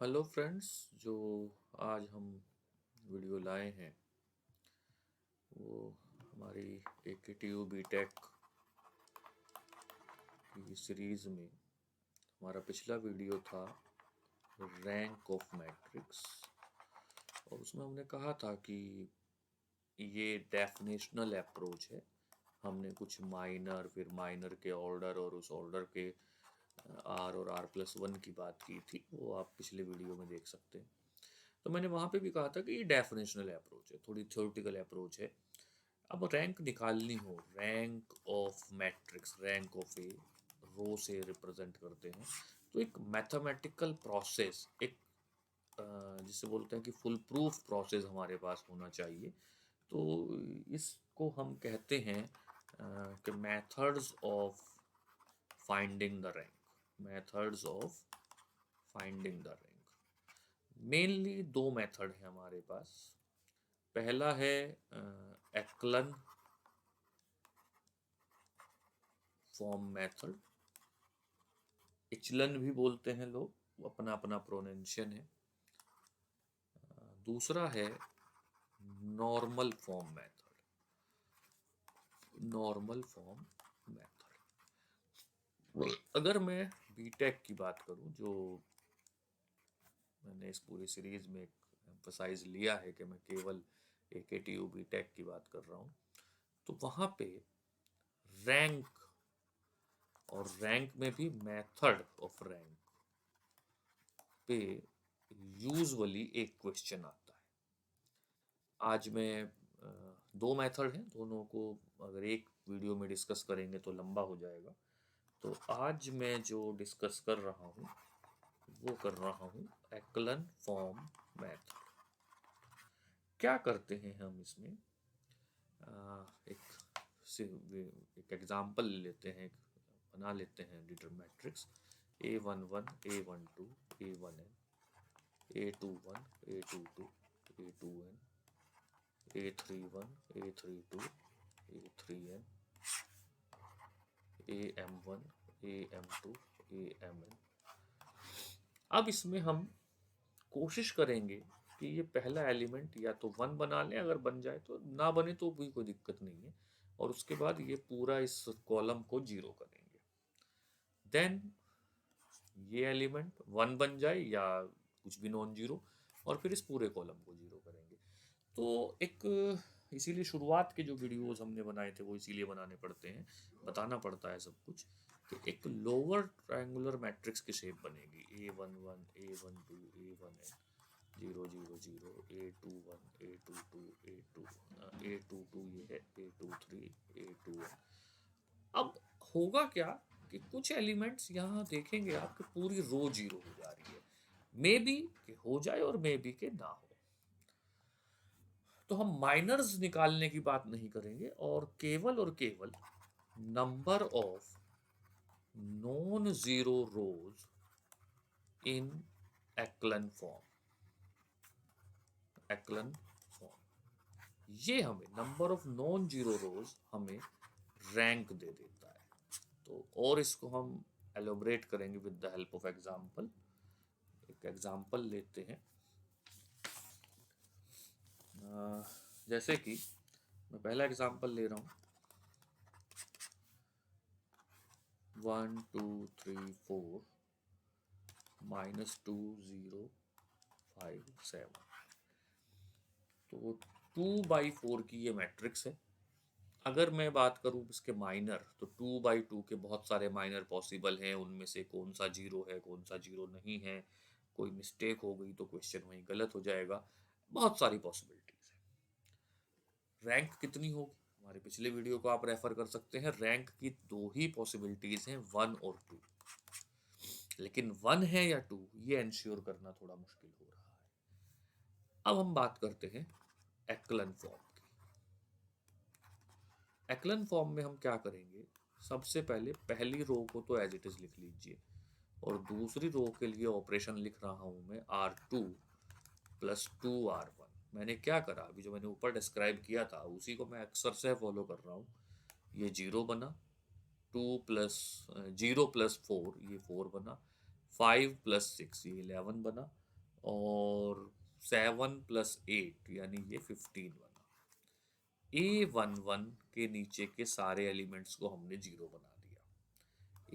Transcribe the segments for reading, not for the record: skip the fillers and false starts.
Hello friends. जो आज हम वीडियो लाए हैं वो हमारी AKTU बीटेक की सीरीज़ में हमारा पिछला वीडियो था रैंक ऑफ मैट्रिक्स। और उसमें हमने कहा था कि ये डेफिनेशनल अप्रोच है। हमने कुछ माइनर, फिर माइनर के ऑर्डर और उस ऑर्डर के आर और R+1 की बात की थी, वो आप पिछले वीडियो में देख सकते हैं। तो मैंने वहाँ पे भी कहा था कि ये डेफिनेशनल अप्रोच है, थोड़ी थ्योरेटिकल अप्रोच है। अब रैंक निकालनी हो, rank of matrix, rank of A row से रिप्रेजेंट करते हैं, तो एक मैथमेटिकल प्रोसेस, एक जिसे बोलते हैं कि फुल प्रूफ प्रोसेस हमारे पास होना चाहिए। तो इसको हम कहते हैं कि methods of finding the rank, methods of finding the rank. Mainly दो मेथड है हमारे पास। पहला है एक्लन फॉर्म मेथड, इचलन भी बोलते हैं लोग, अपना अपना प्रोनाउंसिएशन है। दूसरा है normal form method, normal form method. अगर मैं बीटेक की बात करूं, जो मैंने इस पूरी सीरीज में एक एम्फसाइज लिया है कि मैं केवल AKTU बीटेक की बात कर रहा हूं, तो वहां पे रैंक, और रैंक में भी मेथड ऑफ रैंक पे यूजुअली एक क्वेश्चन आता है। आज मैं दो मेथड हैं, दोनों को अगर एक वीडियो में डिस्कस करेंगे तो लंबा हो जाएगा। तो आज मैं जो डिस्कस कर रहा हूँ वो कर रहा हूँ एक्लन फॉर्म मेथड। क्या करते हैं हम इसमें? एक एग्जांपल लेते हैं, बना लेते हैं deter matrix A11 A12 A1n A21 A22 A2n A31 A32 A3n AM1 AM2 AMN। अब इसमें हम कोशिश करेंगे कि ये पहला एलिमेंट या तो 1 बना लें, अगर बन जाए तो, ना बने तो भी कोई दिक्कत नहीं है। और उसके बाद ये पूरा इस कॉलम को 0 करेंगे। देन ये एलिमेंट 1 बन जाए या कुछ भी नॉन जीरो, और फिर इस पूरे कॉलम को 0 करेंगे। तो एक, इसीलिए शुरुआत के जो वीडियोस हमने बनाए थे वो इसीलिए बनाने पड़ते हैं, बताना पड़ता है सब कुछ, कि एक लोअर ट्रायंगुलर मैट्रिक्स की शेप बनेगी A11 A12 A1n 0 0 0 A21 A22 A2 A22 ये है A23 A2n। अब होगा क्या कि कुछ एलिमेंट्स यहाँ देखेंगे आप कि पूरी रो 0 हो जा रही है। मे बी के हो जाए और मे बी के ना हो। तो हम माइनर्स निकालने की बात नहीं करेंगे, और केवल number of non zero rose in echelon form, एक्लन form, ये हमें नंबर ऑफ नॉन जीरो रोज हमें रैंक दे देता है। तो और इसको हम एलोबरेट करेंगे with the help of example. एक एग्जांपल लेते हैं। जैसे कि मैं पहला एग्जांपल ले रहा हूँ 1 2 3 4 -2 0 5 7। तो 2/4 की ये मैट्रिक्स है। अगर मैं बात करूँ इसके माइनर, तो 2/2 के बहुत सारे माइनर पॉसिबल हैं, उनमें से कौन सा 0 है, कौन सा 0 नहीं है, कोई मिस्टेक हो गई तो क्वेश्चन वहीं गलत हो जाएगा। बहुत सारी पॉसिबिलिटीज है। रैंक कितनी होगी, हमारे पिछले वीडियो को आप रेफर कर सकते हैं। रैंक की दो ही पॉसिबिलिटीज हैं, 1 और 2। लेकिन 1 है या 2 ये इंश्योर करना थोड़ा मुश्किल हो रहा है। अब हम बात करते हैं एक्लन फॉर्म की। एक्लन फॉर्म में हम क्या करेंगे? सबसे पहले पहली रो को तो एज इट इज लिख लीजिए, और दूसरी रो के लिए ऑपरेशन लिख रहा हूं मैं R2 + 2R1। मैंने क्या करा, अभी जो मैंने ऊपर डिस्क्राइब किया था उसी को मैं अक्सर से फॉलो कर रहा हूँ। ये 0 बना, 0 + 4 ये 4 बना, 5 + 6 ये 11 बना, और 7 + 8 यानी ये 15 बना। A11 के नीचे के सारे एलिमेंट्स को हमने जीरो बना दिया।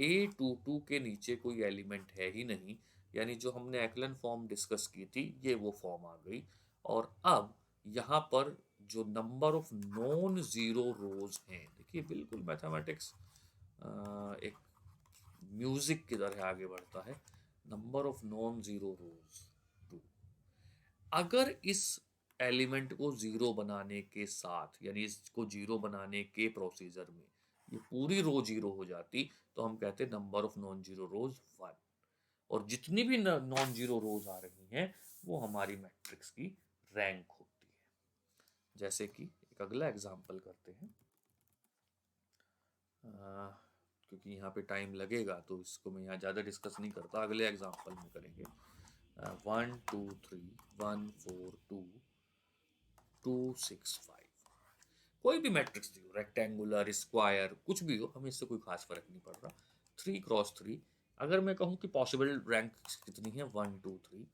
A22 के नीचे कोई एलिमेंट है ही नहीं, यानी जो हमने एक्लन फॉर्म डिस्कस की थी ये वो फॉर्म आ गई। और अब यहाँ पर जो नंबर ऑफ नॉन जीरो रोज हैं, देखिए बिल्कुल मैथमेटिक्स एक म्यूजिक की तरह आगे बढ़ता है। नंबर ऑफ नॉन जीरो रोज 2। अगर इस एलिमेंट को जीरो बनाने के साथ, यानी इसको जीरो बनाने के प्रोसीजर में ये पूरी रो जीरो हो जाती, तो हम कहते नंबर ऑफ नॉन जीरो रोज 1। और जितनी भी नॉन जीरो रोज आ रही हैं वो हमारी मैट्रिक्स की रैंक होती है। जैसे कि एक अगला एग्जांपल करते हैं। क्योंकि यहाँ पे टाइम लगेगा तो इसको मैं यहाँ ज़्यादा डिस्कस नहीं करता, अगले एग्जांपल में करेंगे। 1 2 3 1 4 2 2 6 5। कोई भी मैट्रिक्स दियो, रेक्टेंगुलर, स्क्वायर, कुछ भी हो, हमें इससे कोई खास फर्क नहीं पड़ रहा। 3 × 3। अगर मैं कहूँ कि पॉसिबल रैंक कितनी है, 1 2 3।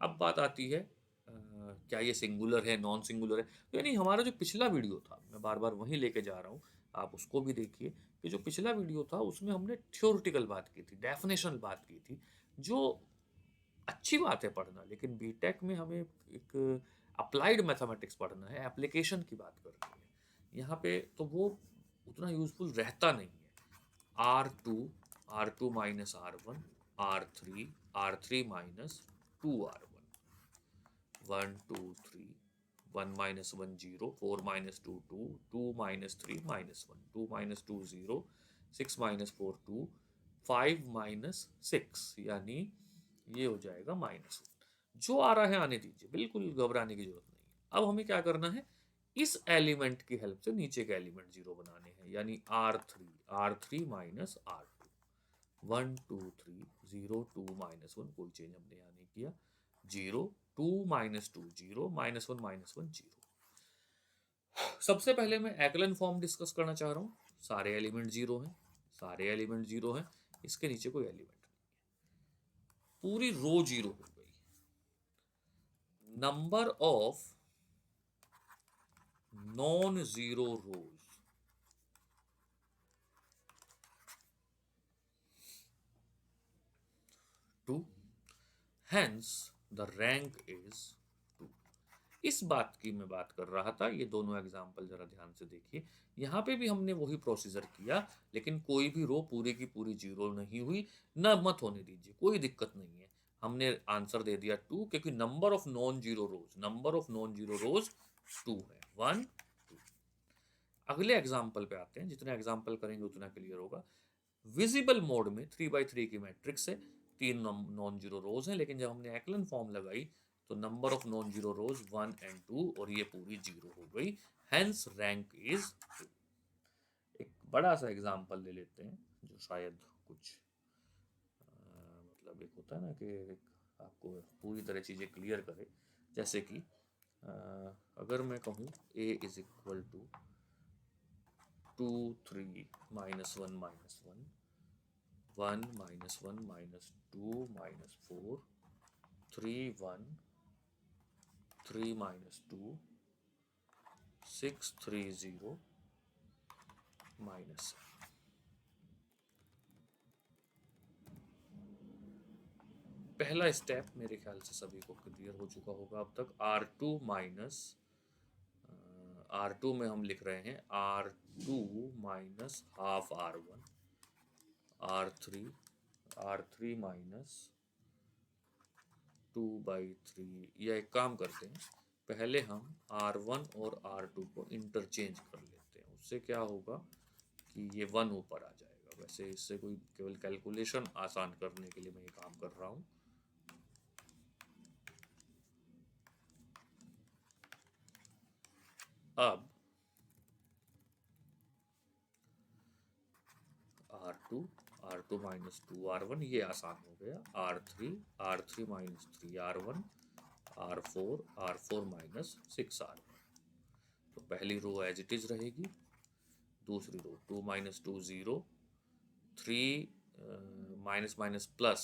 अब बात आती है क्या ये सिंगुलर है, नॉन सिंगुलर है। तो यानी हमारा जो पिछला वीडियो था, मैं बार बार वहीं लेके जा रहा हूँ, आप उसको भी देखिए कि जो पिछला वीडियो था उसमें हमने थ्योरेटिकल बात की थी, डेफिनेशनल बात की थी, जो अच्छी बात है पढ़ना, लेकिन बीटेक में हमें एक अप्लाइड मैथमेटिक्स पढ़ना है, एप्लीकेशन की बात करनी है यहाँ पे, तो वो उतना यूजफुल रहता नहीं है। R2 minus R1, R3 minus 2R1, 1 2 3, 1 minus 1 0, 4 minus 2 2, 2 minus 3 minus 1, 2 minus 2 0, 6 minus 4 2, 5 minus 6, यानी ये हो जाएगा -1। जो आ रहा है आने दीजिए, बिल्कुल घबराने की जरूरत नहीं है। अब हमें क्या करना है, इस एलिमेंट की हेल्प से नीचे के एलिमेंट जीरो बनाने हैं, यानी R3 माइनस R2, 1 2 3 0 2 -1, कोई चेंज हमने यहाँ नहीं किया, 0 2 माइनस 2 0 -1 -1 0। सबसे पहले मैं एक्लन फॉर्म डिस्कस करना चाह रहा हूँ। सारे एलिमेंट जीरो हैं, सारे एलिमेंट जीरो हैं, इसके नीचे कोई एलिमेंट नहीं, पूरी रो जीरो हो गई। Number of non zero rose 2, hence the rank is 2। इस बात की मैं बात कर रहा था, ये दोनों एग्जाम्पल जरा ध्यान से देखिए। यहाँ पे भी हमने वही प्रोसीजर किया, लेकिन कोई भी रो पूरी की पूरी जीरो नहीं हुई, ना मत होने दीजिए, कोई दिक्कत नहीं है। हमने आंसर दे दिया 2, क्योंकि नंबर ऑफ नॉन जीरो रोज 2 है, 1 2। अगले एग्जाम्पल पे आते हैं, जितने एग्जाम्पल करेंगे उतना क्लियर होगा। विजिबल मोड में 3 × 3 की मैट्रिक्स है, 3 नॉन जीरो रोज हैं, लेकिन जब हमने एक्लन फॉर्म लगाई तो नंबर ऑफ नॉन जीरो रोज 1 और 2, और ये पूरी जीरो हो गई, हेंस रैंक इज 2। एक बड़ा सा एग्जांपल ले लेते हैं जो शायद कुछ मतलब एक होता है ना कि आपको पूरी तरह चीज़ें क्लियर करे। जैसे कि अगर मैं कहूँ a इज इक्वल टू 2 3 -1 -1, 1 -1 -2 -4, 3 1, 3 -2, 6 3 0 -7। पहला स्टेप मेरे ख्याल से सभी को क्लियर हो चुका होगा अब तक। R2 में हम लिख रहे हैं R2 minus half R1, R3 minus 2/3। या एक काम करते हैं, पहले हम R1 और R2 को इंटरचेंज कर लेते हैं, उससे क्या होगा कि ये 1 ऊपर आ जाएगा। वैसे इससे कोई, केवल कैलकुलेशन आसान करने के लिए मैं ये काम कर रहा हूँ। अब R2 माइनस 2R1, ये आसान हो गया। R3 minus 3R1, R4 minus 6R1। तो पहली रो एज इट इज रहेगी, दूसरी रो 2 माइनस 2 0, 3 माइनस माइनस प्लस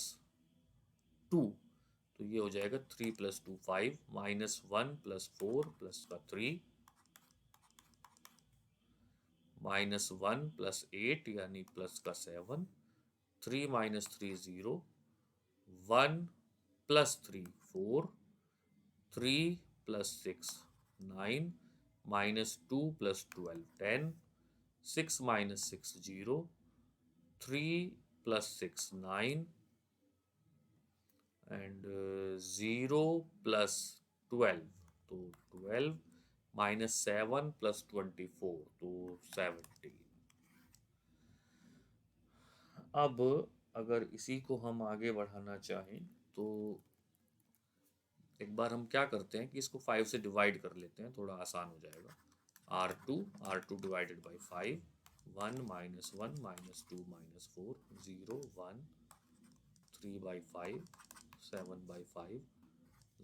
2, तो ये हो जाएगा 3 + 2 5 -1 + 4 + का 3 -1 + 8 यानी प्लस का 7 3 - 3 0 1 + 3 4 3 + 6 9 -2 + 12 10 6 - 6 0 3 + 6 9 and 0 + 12 तो 12 -7 + 24 तो 17। अब अगर इसी को हम आगे बढ़ाना चाहें तो एक बार हम क्या करते हैं कि इसको 5 से डिवाइड कर लेते हैं, थोड़ा आसान हो जाएगा। R2 divided by 5 1 - 1 - 2 - 4 0 1 3/5 7/5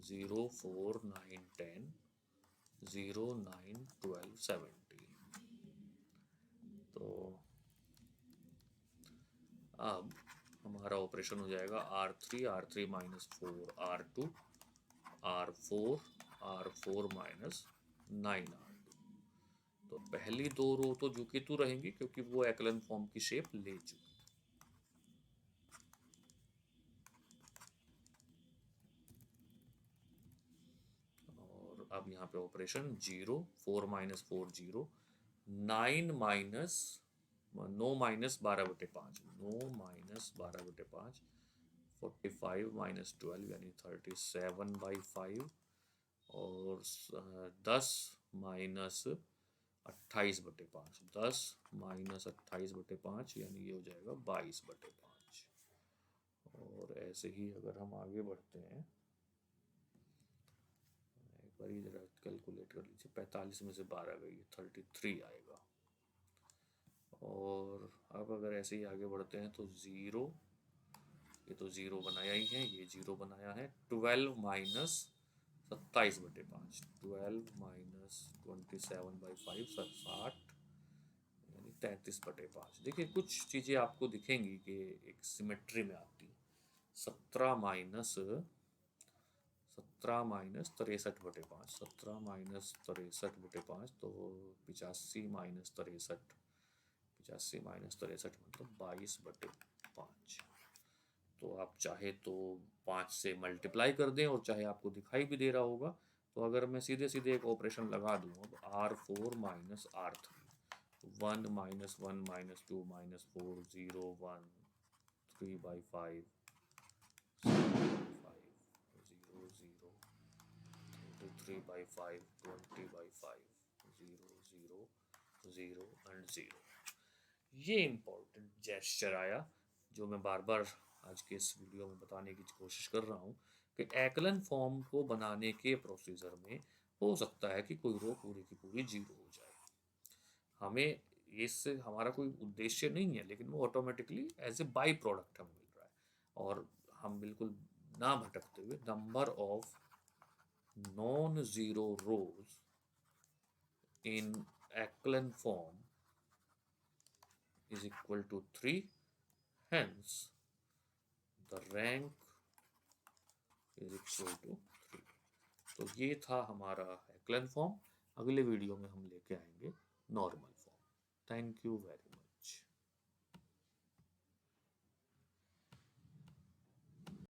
0 4 9 10 0 9 12 17। तो अब हमारा ऑपरेशन हो जाएगा R3 -4 R2 R4 R4 - 9 R2। तो पहली दो रो तो जो कि तू रहेंगी क्योंकि वो एक्लन फॉर्म की शेप ले चुकी। और अब यहाँ पे ऑपरेशन 0 4 - 4 0 9 माइनस 9 - 12/5 9 - 12/5 45 - 12 यानी 37/5 और 10 - 28/5 10 - 28/5 यानी ये हो जाएगा 22/5। और ऐसे ही अगर हम आगे बढ़ते हैं, एक बार ये जरा कैलकुलेट कर लीजिए, 45 में से 12 गई 33 आएगा। और अब अगर ऐसे ही आगे बढ़ते हैं तो 0, ये तो 0 बनाया ही है, ये 0 बनाया है। 12 - 27/5 12 - 27/5 60 यानी 33/5। देखिए कुछ चीज़ें आपको दिखेंगी कि एक सिमेट्री में आती है। 17 - 63/5 17 - 63/5 तो 85 - 63 85 - 63 मतलब 22/5। तो आप चाहे तो 5 से मल्टीप्लाई कर दें और चाहे आपको दिखाई भी दे रहा होगा। तो अगर मैं सीधे सीधे एक ऑपरेशन लगा दूँ अब R4 - R3 1 - 1 - 2 - 4 0 1 3/5 7/5 0 0 23/5 20/5 0 0 0 and 0। ये इम्पोर्टेंट जेस्चर आया जो मैं बार बार आज के इस वीडियो में बताने की कोशिश कर रहा हूँ कि एक्लन फॉर्म को बनाने के प्रोसीजर में हो सकता है कि कोई रो पूरी की पूरी 0 हो जाए। हमें इससे हमारा कोई उद्देश्य नहीं है, लेकिन वो automatically as a by product हमें मिल रहा है। और हम बिल्कुल ना भटकते हुए number of non zero rows in echelon form is equal to 3, hence the rank is equal to 3। तो ये था हमारा एक्लन फॉर्म। अगले वीडियो में हम लेके आएंगे normal form. Thank you very much.